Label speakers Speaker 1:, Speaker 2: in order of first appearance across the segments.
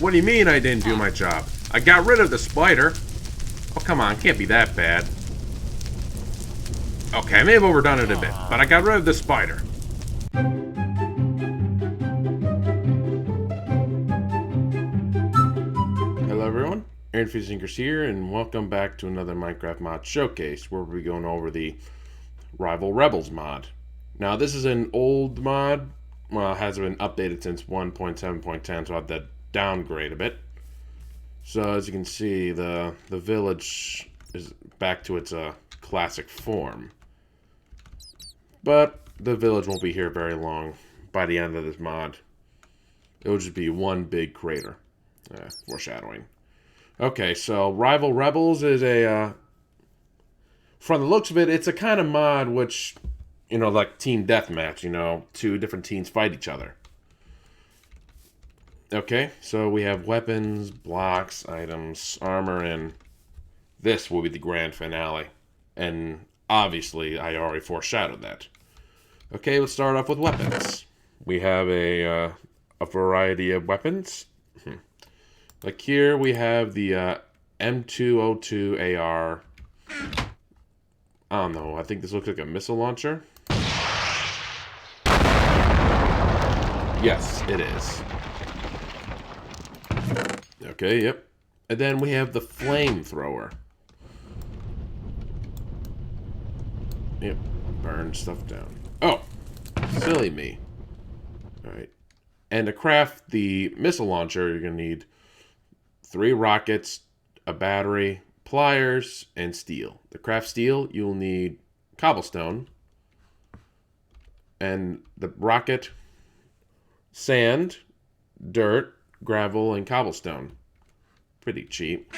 Speaker 1: What do you mean I didn't do my job? I got rid of the spider. Oh, come on. Can't be that bad. Okay, I may have overdone it a bit, but I got rid of the spider. Hello everyone, Aaron Fusingers here, and welcome back to another Minecraft mod showcase where we'll be going over the Rival Rebels mod. Now this is an old mod, well it hasn't been updated since 1.7.10, so I have to downgrade a bit. So as you can see, the village is back to its classic form. But the village won't be here very long by the end of this mod. It will just be one big crater. Foreshadowing. Okay, so Rival Rebels is a, from the looks of it, it's a kind of mod which, you know, like team deathmatch, two different teams fight each other. Okay, so we have weapons, blocks, items, armor, and this will be the grand finale. And obviously, I already foreshadowed that. Okay, let's start off with weapons. We have a variety of weapons. Like here, we have the M202 AR. I don't know, I think this looks like a missile launcher. Yes, it is. Okay, yep. And then we have the flamethrower. Yep, burn stuff down. Oh, silly me. Alright. And to craft the missile launcher, you're going to need 3 rockets, a battery, pliers, and steel. To craft steel, you'll need cobblestone. And the rocket, sand, dirt, gravel, and cobblestone. Pretty cheap.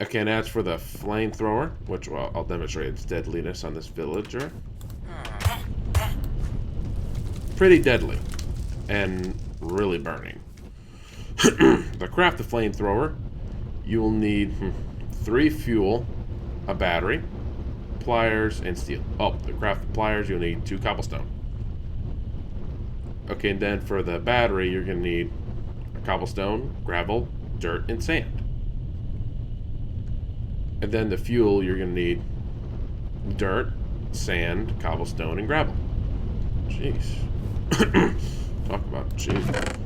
Speaker 1: Okay, and as for the flamethrower, which I'll demonstrate its deadliness on this villager. Pretty deadly. And really burning. To craft the flamethrower, you will need 3 fuel, a battery, pliers, and steel. Oh, to craft the pliers, you'll need 2 cobblestone. Okay, and then for the battery, you're going to need a cobblestone, gravel, dirt, and sand. And then the fuel, you're going to need dirt, sand, cobblestone, and gravel. Jeez. Talk about jeez.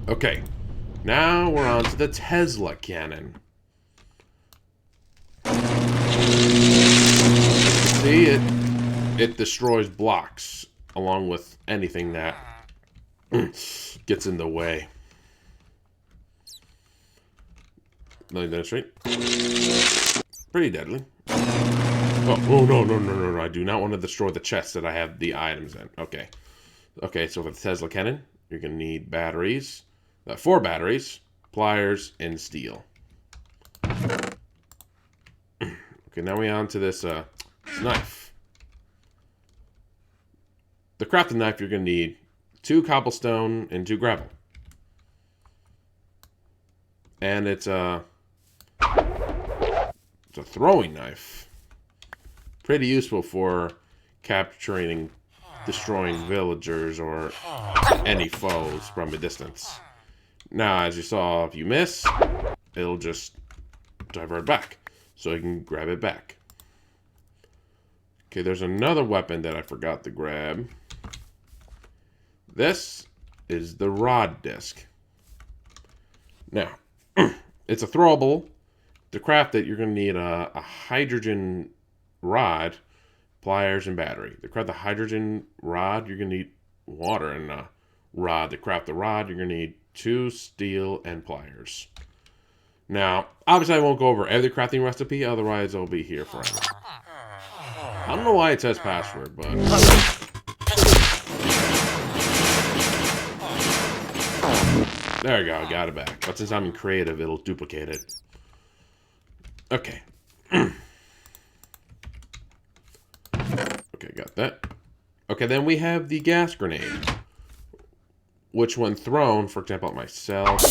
Speaker 1: Okay. Now we're on to the Tesla cannon. See, it destroys blocks along with anything that gets in the way. Let me demonstrate. Pretty deadly. Oh, no. I do not want to destroy the chest that I have the items in. Okay. Okay, so for the Tesla cannon, you're going to need batteries. 4 batteries, pliers, and steel. Okay, now we're on to this knife. To craft the knife, you're going to need 2 cobblestone and 2 gravel. And it's a throwing knife. Pretty useful for capturing, destroying villagers or any foes from a distance. Now, as you saw, if you miss, it'll just divert back. So you can grab it back. Okay, there's another weapon that I forgot to grab. This is the rod disc. Now, it's a throwable. To craft it, you're going to need a hydrogen rod, pliers, and battery. To craft the hydrogen rod, you're going to need water and a rod. To craft the rod, you're going to need 2 steel and pliers. Now, obviously I won't go over every crafting recipe, otherwise I'll be here forever. I don't know why it says password, but... There you go, I got it back. But since I'm in creative, it'll duplicate it. Okay. Okay, got that. Okay, then we have the gas grenade. Which when thrown, for example, at myself,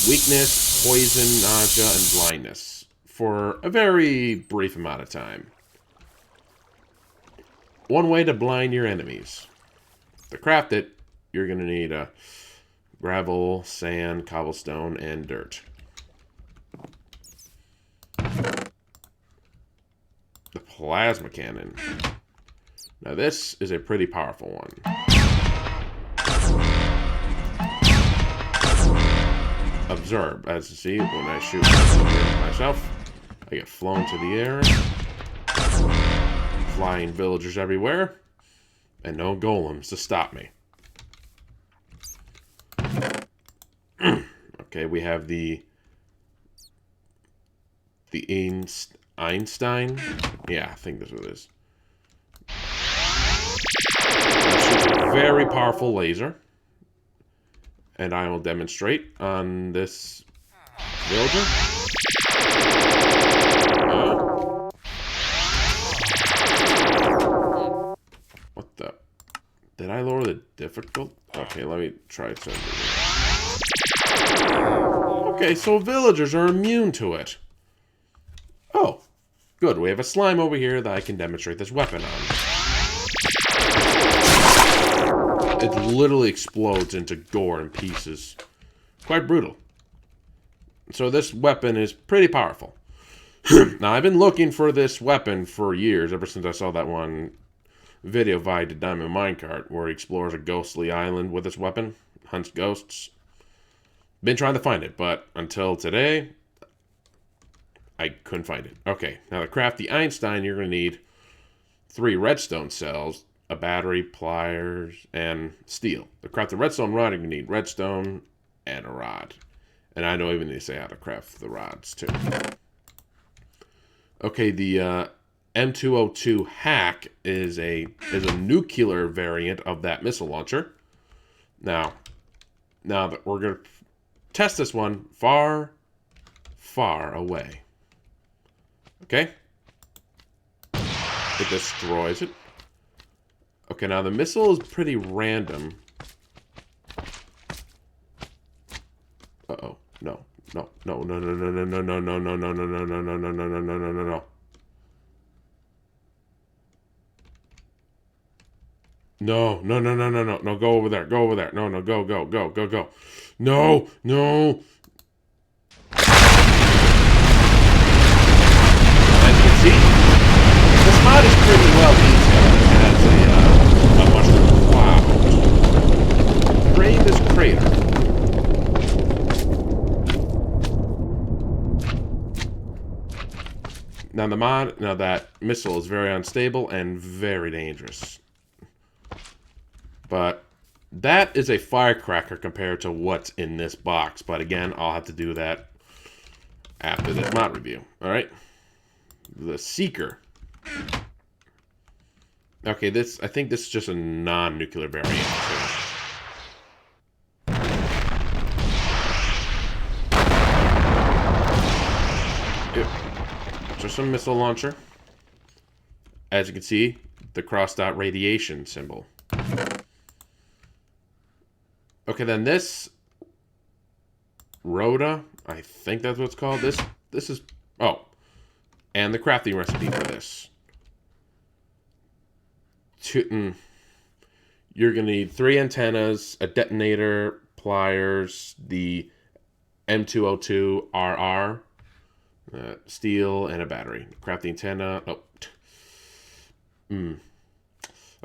Speaker 1: weakness, poison, nausea, and blindness for a very brief amount of time. One way to blind your enemies. To craft it, you're going to need gravel, sand, cobblestone, and dirt. The plasma cannon. Now this is a pretty powerful one. Observe, as you see, when I shoot myself, I get flown to the air. Flying villagers everywhere. And no golems to stop me. Okay, we have the Einstein. Yeah, I think that's what it is. A very powerful laser. And I will demonstrate on this villager. What the? Did I lower the difficult? Okay, let me try something. Okay, so villagers are immune to it. Oh, good. We have a slime over here that I can demonstrate this weapon on. It literally explodes into gore and pieces. Quite brutal. So this weapon is pretty powerful. Now, I've been looking for this weapon for years, ever since I saw that one video via the Diamond Minecart, where he explores a ghostly island with this weapon, hunts ghosts. Been trying to find it, but until today, I couldn't find it. Okay, now to craft the Einstein, you're going to need 3 redstone cells, a battery, pliers, and steel. To craft the redstone rod, you're going to need redstone and a rod. And I don't even need to say how to craft the rods, too. Okay, the M202 hack is a nuclear variant of that missile launcher. Now that we're going to test this one far, far away. Okay? It destroys it. Okay, now the missile is pretty random. Uh-oh. No. No. No, no, no, no, no, no, no, no, no, no, no, no, no, no, no, no, no, no, no, no. No, no, no, no, no, no, no, go over there, go over there. No, no, go, go, go, go, go. No, no. As you can see, this mod is pretty well detailed. It has a mushroom cloud. Creating this crater. Now that missile is very unstable and very dangerous. But that is a firecracker compared to what's in this box. But again, I'll have to do that after this mod review. Alright? The Seeker. Okay, I think this is just a non-nuclear variant. Just a missile launcher. As you can see, the crossed out radiation symbol. Okay, then this Rhoda, I think that's what it's called. This is, oh, and the crafting recipe for this. You're gonna need 3 antennas, a detonator, pliers, the M202RR, steel, and a battery. Craft the antenna. Oh.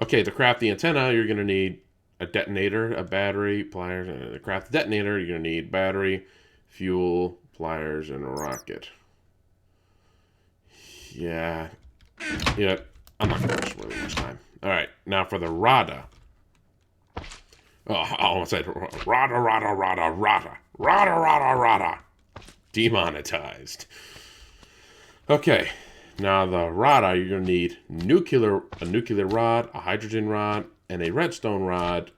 Speaker 1: Okay, to craft the antenna, you're gonna need a detonator, a battery, pliers, and to craft the detonator, you're going to need battery, fuel, pliers, and a rocket. Yeah, I'm not going to waste really much time. Alright, now for the Rada. Oh, I almost said Rada. Demonetized. Okay, now the Rada, you're going to need a nuclear rod, a hydrogen rod, and a redstone rod,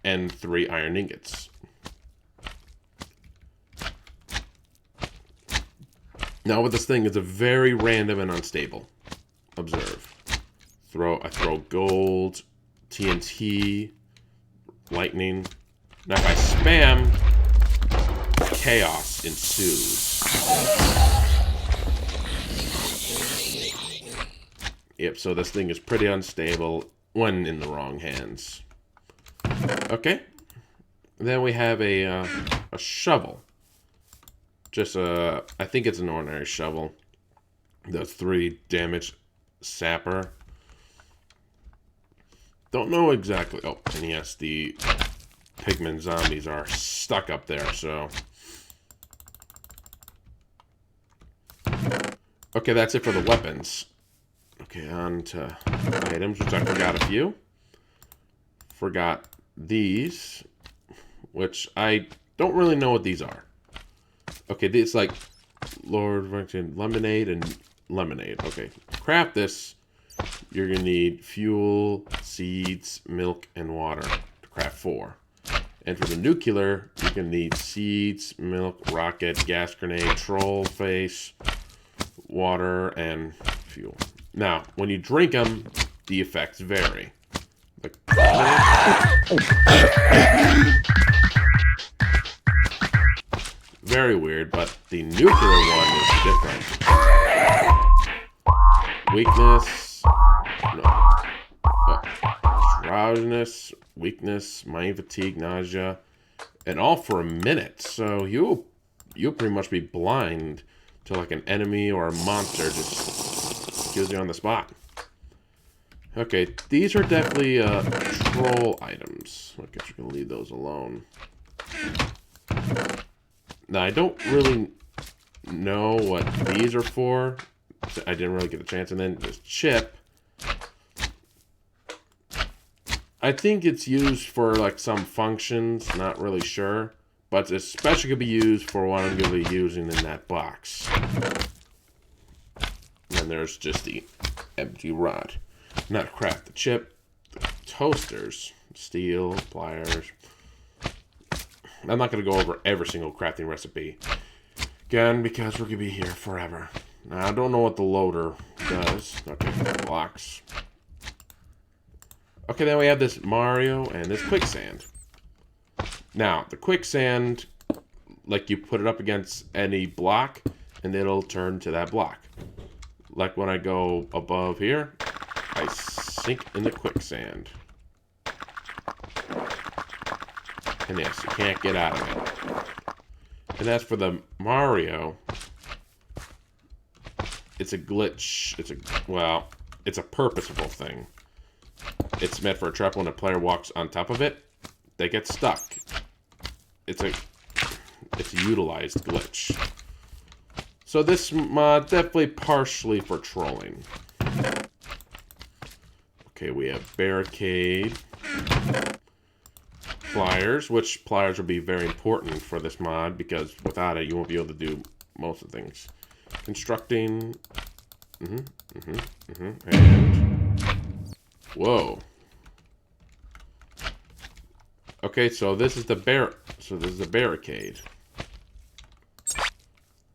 Speaker 1: and 3 iron ingots. Now with this thing, it's a very random and unstable. Observe. I throw gold, TNT, lightning. Now if I spam, chaos ensues. Yep, so this thing is pretty unstable when in the wrong hands. Okay. Then we have a shovel. Just I think it's an ordinary shovel. The 3 damage sapper. Don't know exactly. Oh, and yes, the pigman zombies are stuck up there, so. Okay, that's it for the weapons. Okay, on to items, which I forgot a few. Forgot these, which I don't really know what these are. Okay, it's like Lord lemonade and lemonade. Okay, craft this. You're gonna need fuel, seeds, milk, and water to craft 4. And for the nuclear, you're gonna need seeds, milk, rocket, gas grenade, troll face, water, and fuel. Now, when you drink them, the effects vary. Very weird, but the nuclear one is different. Weakness, no, drowsiness, weakness, mind fatigue, nausea, and all for a minute. So you'll pretty much be blind to like an enemy or a monster just kills you on the spot. Okay, these are definitely troll items. I guess you can leave those alone. Now, I don't really know what these are for. I didn't really get a chance. And then this chip. I think it's used for like some functions. Not really sure. But it's especially going to be used for what I'm going to be using in that box. And there's just the empty rod. Now to craft the chip, the toasters, steel, pliers. I'm not going to go over every single crafting recipe. Again, because we're going to be here forever. Now, I don't know what the loader does. Okay, blocks. Okay, then we have this Mario and this quicksand. Now, the quicksand, like you put it up against any block, and it'll turn to that block. Like when I go above here, I sink in the quicksand. And yes, you can't get out of it. And as for the Mario, it's a glitch. It's a purposeful thing. It's meant for a trap. When a player walks on top of it, they get stuck. It's a utilized glitch. So this mod definitely partially for trolling. Okay, we have barricade, pliers, which pliers will be very important for this mod because without it you won't be able to do most of the things. Constructing, and whoa. Okay, so this is the barricade.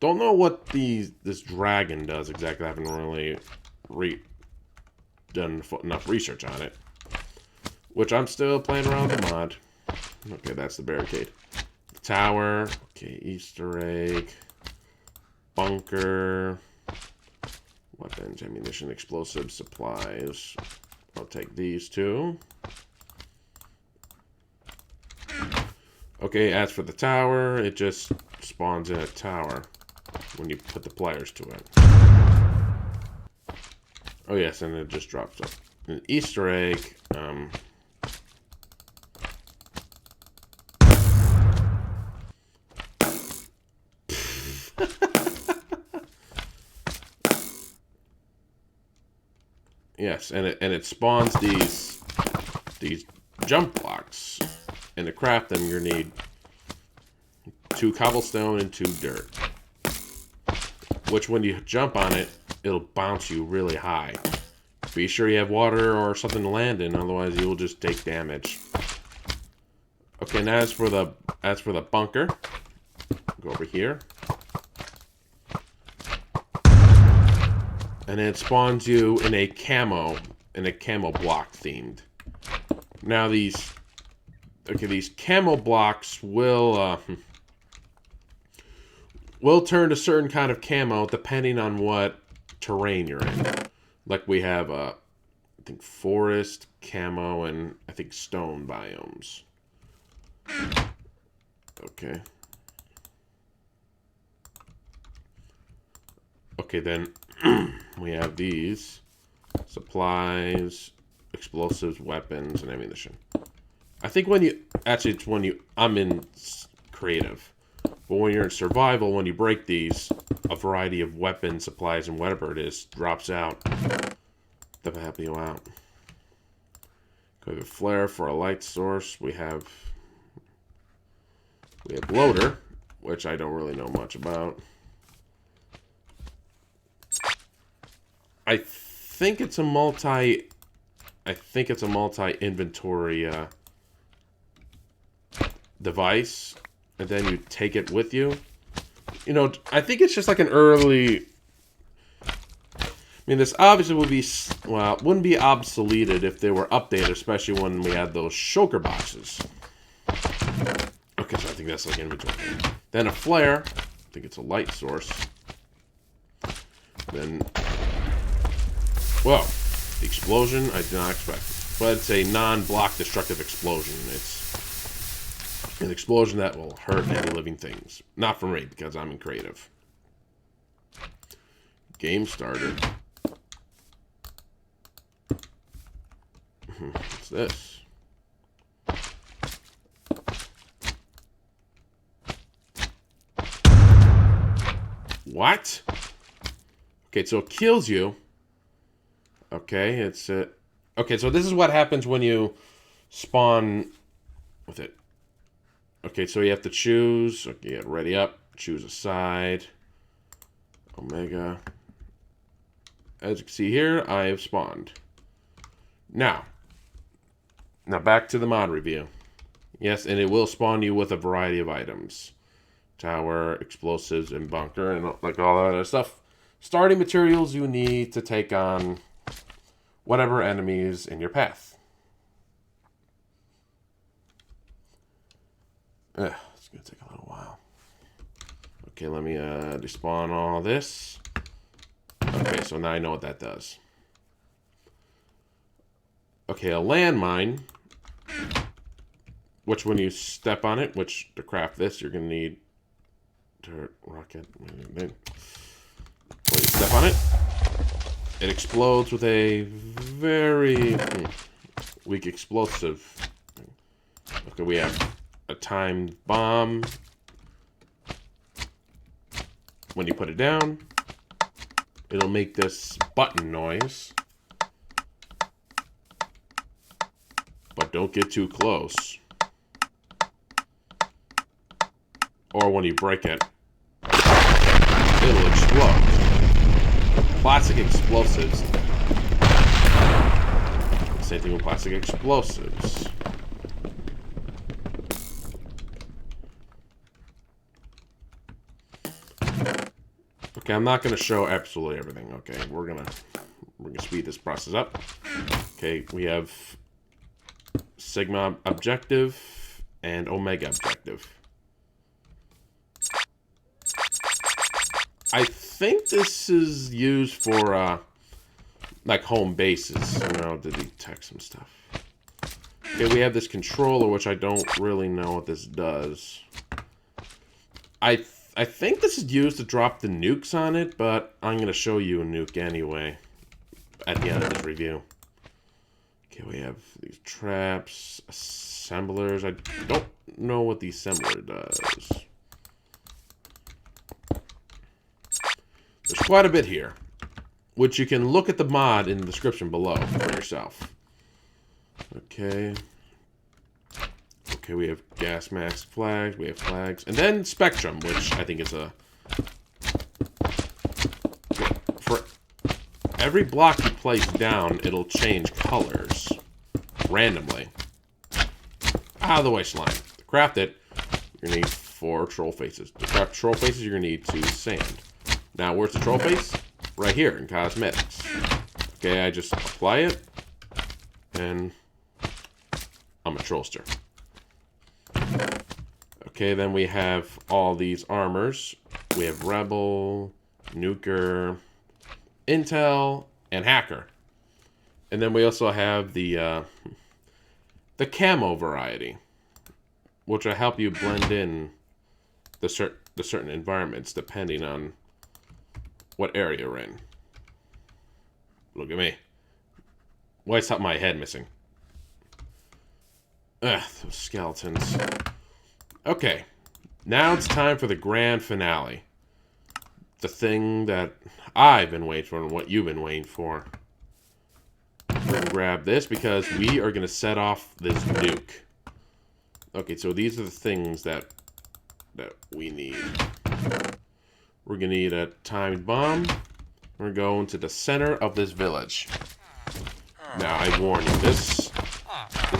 Speaker 1: Don't know what this dragon does exactly. I haven't really done enough research on it. Which I'm still playing around with the mod. Okay, that's the barricade. The tower. Okay, Easter egg. Bunker. Weapons, ammunition, explosive supplies. I'll take these two. Okay, as for the tower, it just spawns in a tower when you put the pliers to it. Oh yes, and it just drops up. An Easter egg. Yes, and it spawns these jump blocks. And to craft them, you need 2 cobblestone and 2 dirt. Which, when you jump on it, it'll bounce you really high. Be sure you have water or something to land in, otherwise you will just take damage. Okay, now as for the bunker, go over here, and it spawns you in a camo block themed. Now these camo blocks will turn to certain kind of camo depending on what terrain you're in. Like we have think forest, camo, and I think stone biomes. Okay. Okay, then we have these. Supplies, explosives, weapons, and ammunition. I think when you... Actually, it's when you... I'm in creative. But when you're in survival, when you break these, a variety of weapons, supplies, and whatever it is drops out to help you out. We have a flare for a light source. We have loader, which I don't really know much about. I think it's a multi inventory device, and then you take it with you. You know, I think it's just like an early... I mean, this obviously would be... Well, it wouldn't be obsoleted if they were updated, especially when we had those shulker boxes. Okay, so I think that's like inventory. Then a flare. I think it's a light source. Then... Well, the explosion, I did not expect. But it's a non-block destructive explosion. It's an explosion that will hurt any living things. Not for me, because I'm in creative. Game starter. What's this? What? Okay, so it kills you. Okay, it's okay, so this is what happens when you spawn with it. Okay, so you have to choose. Okay, yeah, ready up. Choose a side. Omega. As you can see here, I have spawned. Now back to the mod review. Yes, and it will spawn you with a variety of items. Tower, explosives, and bunker, and like all that other stuff. Starting materials you need to take on whatever enemies in your path. It's going to take a little while. Okay, let me despawn all this. Okay, so now I know what that does. Okay, a landmine, which when you step on it, which to craft this, you're going to need turret, rocket. When you step on it, it explodes with a very weak explosive. Okay, we have a timed bomb. When you put it down, it'll make this button noise. But don't get too close. Or when you break it, it'll explode. Plastic explosives. Same thing with plastic explosives. Okay, I'm not going to show absolutely everything. Okay, we're gonna speed this process up. Okay, we have Sigma objective and Omega objective. I think this is used for like home bases, you know, to detect some stuff. Okay, we have this controller, which I don't really know what this does. I think this is used to drop the nukes on it, but I'm going to show you a nuke anyway at the end of this review. Okay, we have these traps, assemblers. I don't know what the assembler does. There's quite a bit here, which you can look at the mod in the description below for yourself. Okay. Okay, we have gas mask flags, we have flags, and then spectrum, which I think is a... For every block you place down, it'll change colors randomly. Out of the way, slime. To craft it, you're going to need 4 troll faces. To craft troll faces, you're going to need 2 sand. Now, where's the troll face? Right here in cosmetics. Okay, I just apply it, and I'm a trollster. Okay, then we have all these armors. We have Rebel, Nuker, Intel, and Hacker. And then we also have the camo variety, which will help you blend in the certain environments depending on what area you're in. Look at me. Why is my head missing? Ugh, those skeletons. Okay, now it's time for the grand finale. The thing that I've been waiting for and what you've been waiting for. We're gonna grab this because we are gonna set off this nuke. Okay, so these are the things that we need. We're gonna need a timed bomb. We're going to the center of this village. Now, I warn you, this is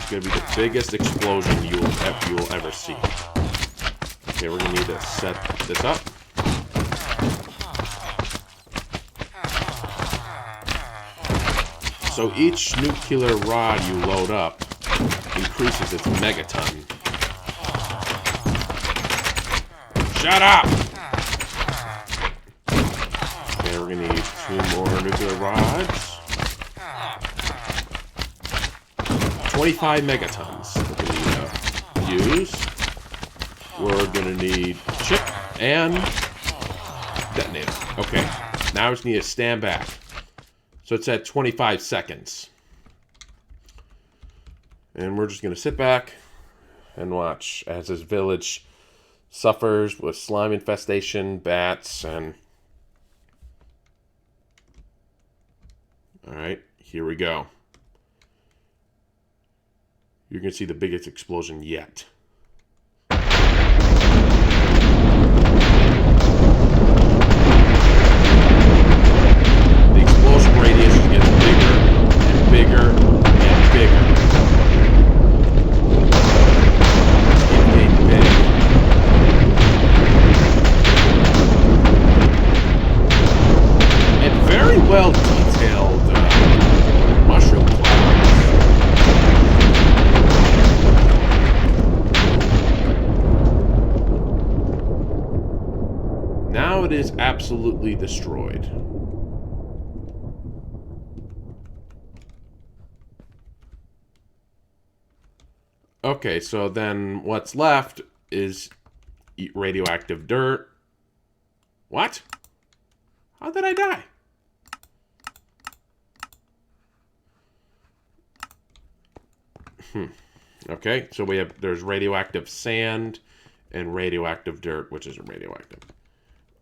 Speaker 1: gonna be the biggest explosion you will ever see. Okay, we're gonna need to set this up. So each nuclear rod you load up increases its megaton. Shut up! Okay, we're gonna need 2 more nuclear rods. 25 megatons we're gonna use. We're gonna need chip and detonator. Okay, now we just need to stand back. So it's at 25 seconds. And we're just gonna sit back and watch as this village suffers with slime infestation, bats, and... Alright, here we go. You're gonna see the biggest explosion yet. The explosion radius gets bigger and bigger and bigger. It's getting big. And very well detailed mushroom clouds. Now it is absolutely destroyed. Okay, so then what's left is radioactive dirt. What? How did I die? Okay, so there's radioactive sand and radioactive dirt, which isn't radioactive.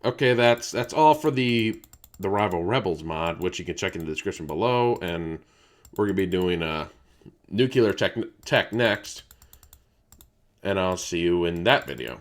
Speaker 1: Okay, that's all for the Rival Rebels mod, which you can check in the description below, and we're gonna be doing nuclear tech next, and I'll see you in that video.